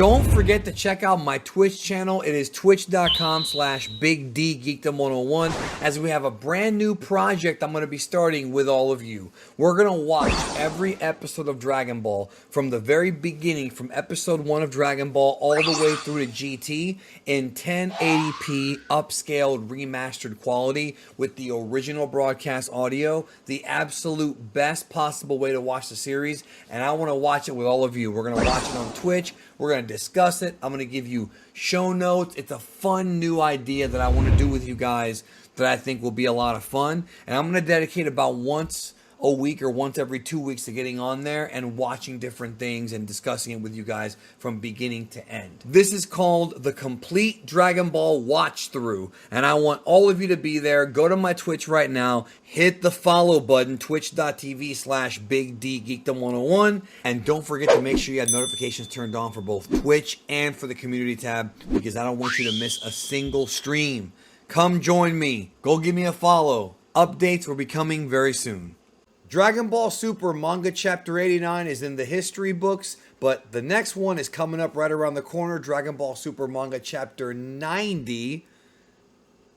Don't forget to check out my Twitch channel. It is twitch.com/BigDGeekdom101 as we have a brand new project I'm going to be starting with all of you. We're going to watch every episode of Dragon Ball from the very beginning, from episode 1 of Dragon Ball all the way through to GT in 1080p upscaled remastered quality with the original broadcast audio, the absolute best possible way to watch the series, and I want to watch it with all of you. We're going to watch it on Twitch. We're going to discuss it. I'm going to give you show notes. It's a fun new idea that I want to do with you guys that I think will be a lot of fun. And I'm going to dedicate about once a week or once every 2 weeks to getting on there and watching different things and discussing it with you guys from beginning to end. This is called the Complete Dragon Ball Watch Through, and I want all of you to be there. Go to my Twitch right now, hit the follow button, twitch.tv/BigDGeekdom101, and don't forget to make sure you have notifications turned on for both Twitch and for the community tab, because I don't want you to miss a single stream. Come join me. Go give me a follow. Updates will be coming very soon. Dragon Ball Super Manga Chapter 89 is in the history books, but the next one is coming up right around the corner, Dragon Ball Super Manga Chapter 90.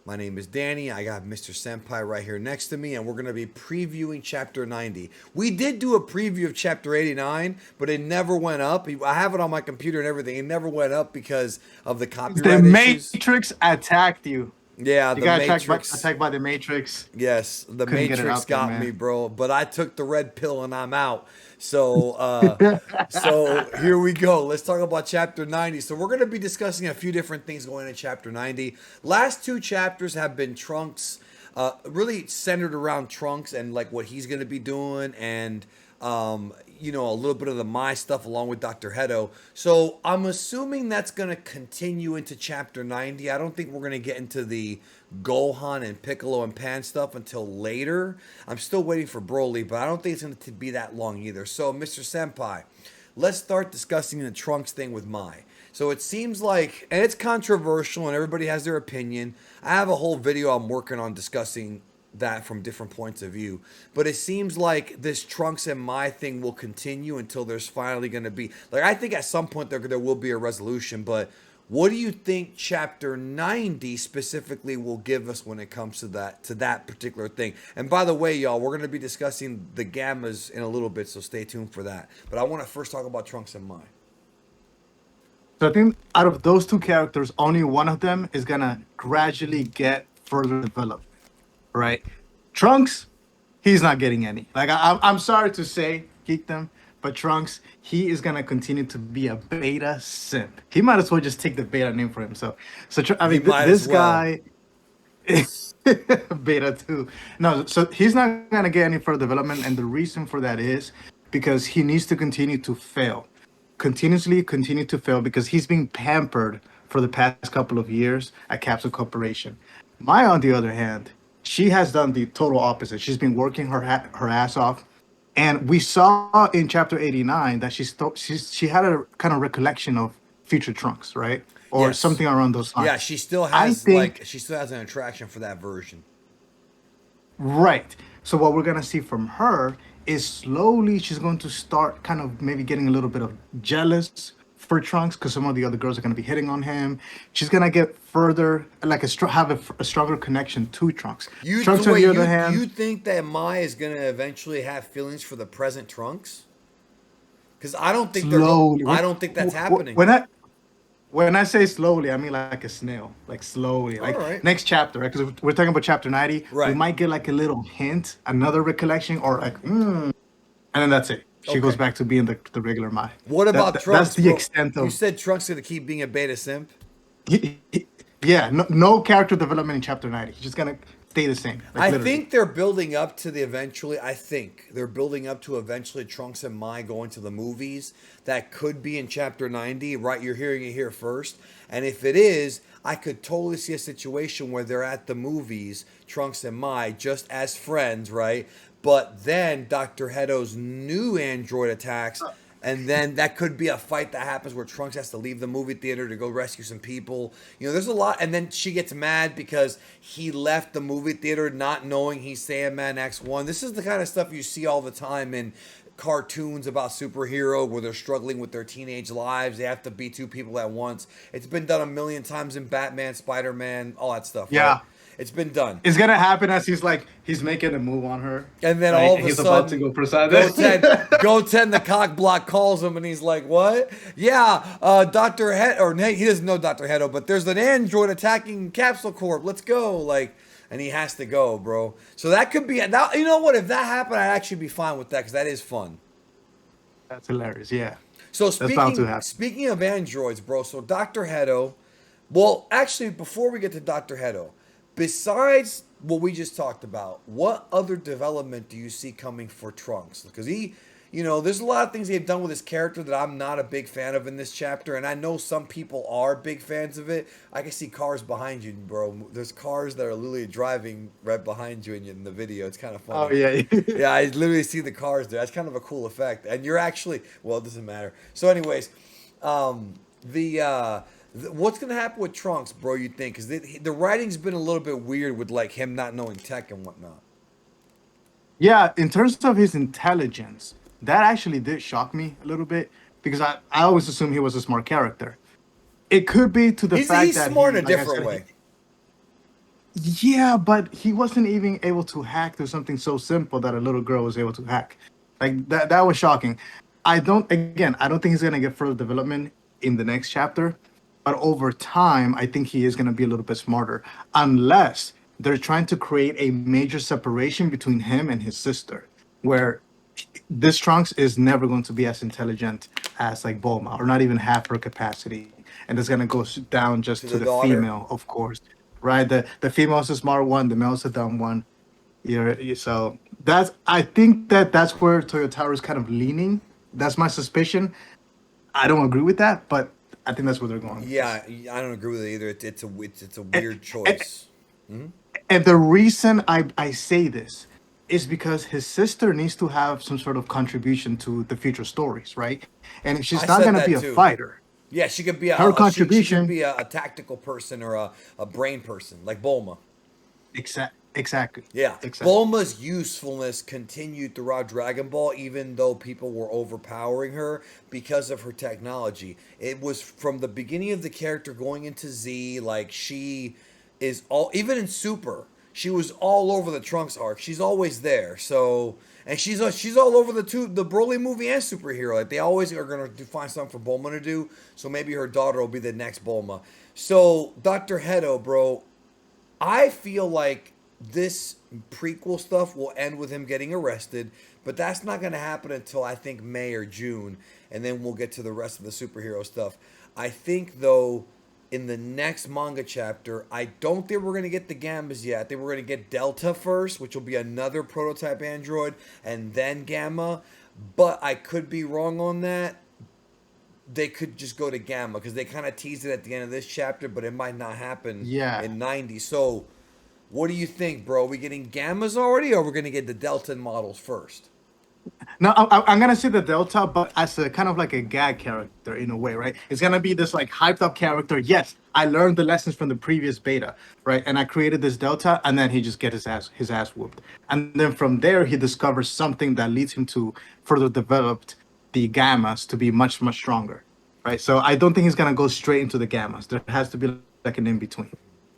My name is Danny. I got Mr. Senpai right here next to me, and we're going to be previewing Chapter 90. We did do a preview of Chapter 89, but it never went up. I have it on my computer and everything. It never went up because of the copyright issues. The Matrix attacked you. Yeah, you got attacked by the Matrix. Yes, the Matrix got me, bro. But I took the red pill and I'm out. So, so here we go. Let's talk about Chapter 90. So we're going to be discussing a few different things going into Chapter 90. Last two chapters have been Trunks, really centered around Trunks and like what he's going to be doing, and you know, a little bit of the Mai stuff along with Dr. Hedo. So I'm assuming that's going to continue into Chapter 90. I don't think we're going to get into the Gohan and Piccolo and Pan stuff until later. I'm still waiting for Broly, but I don't think it's going to be that long either. So, Mr. Senpai, let's start discussing the Trunks thing with Mai. So it seems like, and it's controversial and everybody has their opinion. I have a whole video I'm working on discussing that from different points of view, but it seems like this Trunks and Mai thing will continue until there's finally going to be, like, I think at some point there will be a resolution. But what do you think Chapter 90 specifically will give us when it comes to that particular thing? And by the way, y'all, we're going to be discussing the Gammas in a little bit, so stay tuned for that. But I want to first talk about Trunks and Mai. So I think out of those two characters, only one of them is going to gradually get further developed. Right, Trunks, he's not getting any. Like I'm sorry to say, Geekdom, but Trunks, he is gonna continue to be a beta simp. He might as well just take the beta name for himself. So I mean, this guy, beta too. No, so he's not gonna get any further development, and the reason for that is because he needs to continue to fail, continuously continue to fail, because he's being pampered for the past couple of years at Capsule Corporation. Mai, on the other hand, she has done the total opposite. She's been working her ass off, and we saw in Chapter 89 that she had a kind of recollection of future Trunks, right, or yes, something around those lines. Yeah, she still has she still has an attraction for that version. Right. So what we're gonna see from her is slowly she's going to start kind of maybe getting a little bit of jealous for Trunks, because some of the other girls are going to be hitting on him. She's going to get further, like have a stronger connection to Trunks. Trunks, on the other hand, you think that Mai is going to eventually have feelings for the present Trunks? Because I don't think I don't think that's happening. When I say slowly, I mean like a snail, like slowly. Like right. Next chapter, right? Because we're talking about Chapter 90. Right. We might get like a little hint, another recollection, or like, and then that's it. She goes back to being the regular Mai. What about Trunks? That's the extent of... You said Trunks is going to keep being a beta simp? Yeah, no character development in Chapter 90. He's just going to stay the same. Like, I think they're building up to eventually Trunks and Mai going to the movies. That could be in Chapter 90, right? You're hearing it here first. And if it is, I could totally see a situation where they're at the movies, Trunks and Mai, just as friends, right? But then Dr. Hedo's new android attacks, and then that could be a fight that happens where Trunks has to leave the movie theater to go rescue some people. You know, there's a lot. And then she gets mad because he left the movie theater not knowing he's Saiyaman X1. This is the kind of stuff you see all the time in cartoons about superhero where they're struggling with their teenage lives. They have to be two people at once. It's been done a million times in Batman, Spider-Man, all that stuff, right? Yeah. It's been done. It's gonna happen as he's making a move on her, And then right? all of And a he's about to sudden, go preside Go it. 10, Go 10, the cock block calls him and he's like, what? Yeah, Dr. Head, or he doesn't know Dr. Hedo, but there's an android attacking Capsule Corp. Let's go. Like, and he has to go, bro. So that could be, now, you know what? If that happened, I'd actually be fine with that because that is fun. That's hilarious. Yeah. So That's about to happen. speaking of androids, bro, so Dr. Hedo, well, actually, before we get to Dr. Hedo, besides what we just talked about, what other development do you see coming for Trunks? Because there's a lot of things they've done with his character that I'm not a big fan of in this chapter, and I know some people are big fans of it. I can see cars behind you, bro. There's cars that are literally driving right behind you in the video. It's kind of funny. Oh yeah. Yeah, I literally see the cars there. That's kind of a cool effect. And you're actually, well, it doesn't matter. So, anyways, what's gonna happen with Trunks, bro? You think? Because the writing's been a little bit weird with like him not knowing tech and whatnot. Yeah, in terms of his intelligence, that actually did shock me a little bit because I always assumed he was a smart character. It could be to the fact He's that smart he, in a like I different said, way. Yeah, but he wasn't even able to hack through something so simple that a little girl was able to hack. Like that was shocking. I don't think he's gonna get further development in the next chapter, but over time, I think he is gonna be a little bit smarter. Unless they're trying to create a major separation between him and his sister, where this Trunks is never going to be as intelligent as like Bulma, or not even half her capacity, and it's gonna go down just to The the daughter. female, of course, right? The female's the smart one, the male's the dumb one. So I think that's where Toyotaro is kind of leaning. That's my suspicion. I don't agree with that, but I think that's where they're going with Yeah, this. I don't agree with it either. It's a And, weird and, choice. Hmm. and the reason I say this is because his sister needs to have some sort of contribution to the future stories, right? And if I she's not said going to be that a too. fighter, Yeah, she could be her she could contribution, be a tactical person or a brain person like Bulma. exactly, Yeah, exactly. Bulma's usefulness continued throughout Dragon Ball, even though people were overpowering her because of her technology. It was from the beginning of the character going into Z, like she is all, even in Super, she was all over the Trunks arc. She's always there. So, and she's all over the Broly movie and superhero. Like they always are gonna find something for Bulma to do. So maybe her daughter will be the next Bulma. So Dr. Hedo, bro, I feel like this prequel stuff will end with him getting arrested, but that's not going to happen until I think May or June, and then we'll get to the rest of the superhero stuff. I think though, in the next manga chapter, I don't think we're going to get the Gammas yet. I think we're going to get Delta first, which will be another prototype android, and then Gamma. But I could be wrong on that. They could just go to Gamma because they kind of teased it at the end of this chapter, but it might not happen Yeah. in 90. So, what do you think, bro? Are we getting Gammas already, or we're going to get the Delta models first? No, I'm gonna say the Delta, but as a kind of like a gag character in a way, right? It's gonna be this like hyped up character. Yes, I learned the lessons from the previous beta, right? And I created this Delta, and then he just get his ass whooped, and then from there he discovers something that leads him to further develop the Gammas to be much stronger, right? So I don't think he's gonna go straight into the Gammas. There has to be like an in between,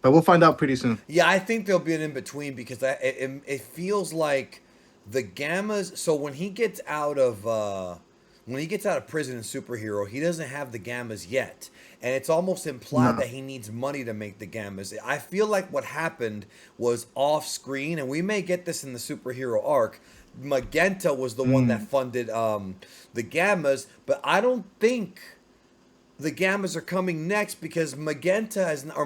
but we'll find out pretty soon. Yeah, I think there'll be an in between because it feels like the Gammas. So when he gets out of prison in superhero, he doesn't have the Gammas yet, and it's almost implied No. that he needs money to make the Gammas. I feel like what happened was off screen, and we may get this in the superhero arc. Magenta was the one that Mm, funded the Gammas, but I don't think the Gammas are coming next because Magenta has not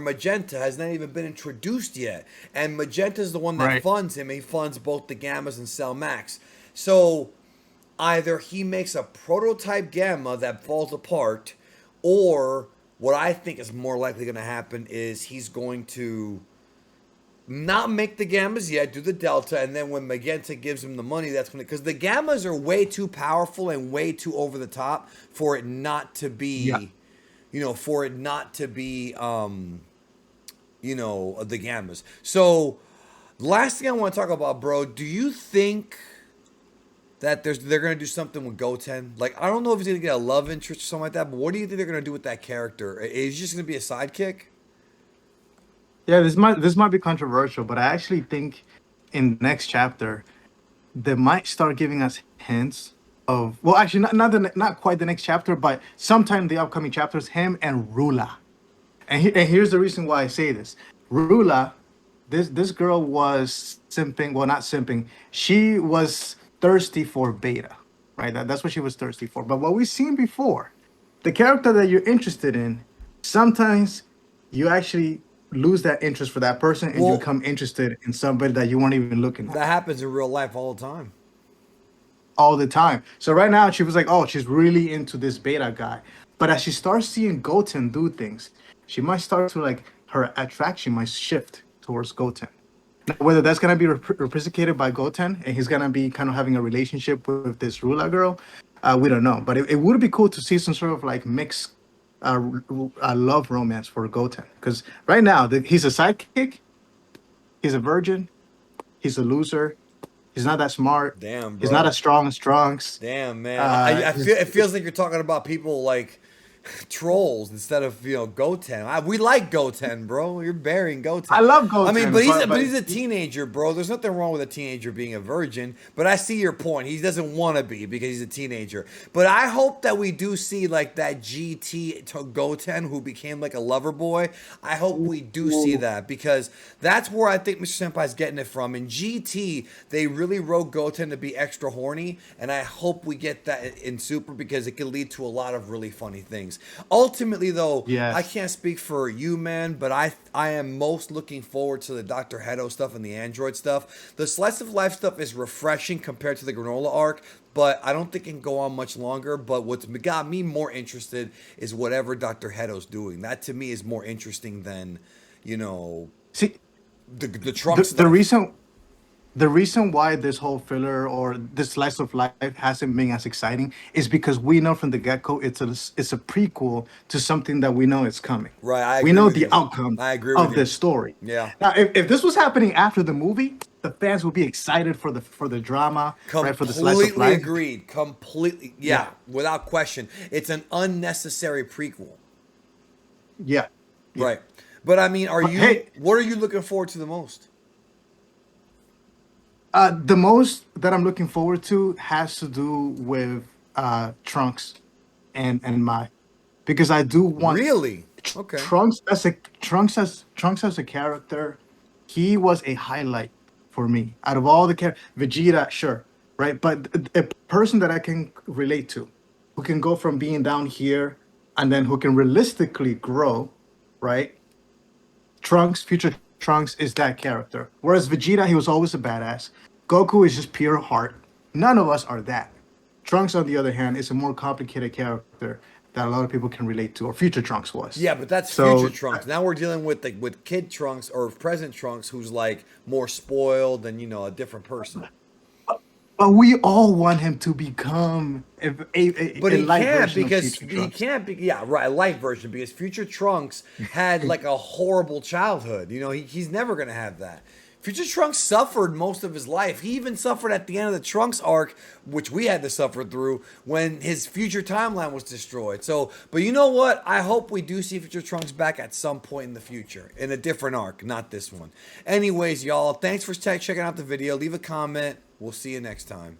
even been introduced yet, and Magenta is the one that right. funds him. He funds both the Gammas and Cell Max. So either he makes a prototype Gamma that falls apart, or what I think is more likely going to happen is he's going to not make the Gammas yet, do the Delta, and then when Magenta gives him the money, that's when because the Gammas are way too powerful and way too over the top for it not to Yeah. be, for it not to be, the Gammas. So, last thing I want to talk about, bro, do you think that they're gonna do something with Goten. Like I don't know if he's gonna get a love interest or something like that. But what do you think they're gonna do with that character? Is he just gonna be a sidekick? Yeah, this might be controversial, but I actually think in the next chapter they might start giving us hints of, well, actually not quite the next chapter, but sometime in the upcoming chapters, him and Rula. And here's the reason why I say this. Rula, this girl was simping. Well, not simping. She was thirsty for Beta, right? That's what she was thirsty for. But what we've seen before, the character that you're interested in, sometimes you actually lose that interest for that person and you Well, become interested in somebody that you weren't even looking at that happens in real life all the time. all the time. So right now she was like, oh, she's really into this Beta guy. But as she starts seeing Goten do things, she might start to like her attraction might shift towards Goten. Now, whether that's gonna be reciprocated by Goten and he's gonna be kind of having a relationship with this Rula girl, we don't know. But it would be cool to see some sort of like mixed love romance for Goten because right now he's a sidekick, he's a virgin, he's a loser, he's not that smart, Damn, he's not bro. as strong as Trunks. Damn, man. I feel it feels like you're talking about people like trolls instead of Goten. We like Goten, bro. You're burying Goten. I love I mean, Goten, but but he's a teenager, bro. There's nothing wrong with a teenager being a virgin. But I see your point. He doesn't want to be because he's a teenager. But I hope that we do see like that GT to Goten who became like a lover boy. I hope we do see that because that's where I think Mr. Senpai's getting it from. In GT, they really wrote Goten to be extra horny, and I hope we get that in Super because it could lead to a lot of really funny things. Ultimately, though, I yes. can't speak for you, man, but I am most looking forward to the Dr. Hedo stuff and the Android stuff. The Slice of Life stuff is refreshing compared to the Granola arc, but I don't think it can go on much longer. But what's got me more interested is whatever Dr. Hedo's doing. That to me is more interesting than, you know, See, the trunk the stuff. reason why this whole filler or this slice of life hasn't been as exciting is because we know from the get-go it's a prequel to something that we know is coming. Right, I We agree know with the you. outcome I agree with of you. this story. Yeah. Now, if this was happening after the movie, the fans would be excited for the drama, right? For the slice of Completely life. agreed. Completely. Yeah, Yeah, without question. It's an unnecessary prequel. yeah, yeah. Right. But I mean, But hey, what are you looking forward to the most? the most that I'm looking forward to has to do with Trunks and Mai, because I do want Really? Okay. Trunks as a character. He was a highlight for me out of all the Vegeta, sure, right, but a person that I can relate to, who can go from being down here and then who can realistically grow, right? Trunks, future Trunks is that character. Whereas Vegeta, he was always a badass. Goku is just pure heart. None of us are that. Trunks, on the other hand, is a more complicated character that a lot of people can relate to, or future Trunks was. Yeah, but that's future So, Trunks. Now we're dealing with with kid Trunks or present Trunks, who's like more spoiled and a different person. but we all want him to become But a he light can't version of because future he Trunks. can't be. Yeah, right. A light version because future Trunks had like a horrible childhood. He's never gonna have that. Future Trunks suffered most of his life. He even suffered at the end of the Trunks arc, which we had to suffer through when his future timeline was destroyed. So, but you know what? I hope we do see Future Trunks back at some point in the future in a different arc, not this one. Anyways, y'all, thanks for checking out the video. Leave a comment. We'll see you next time.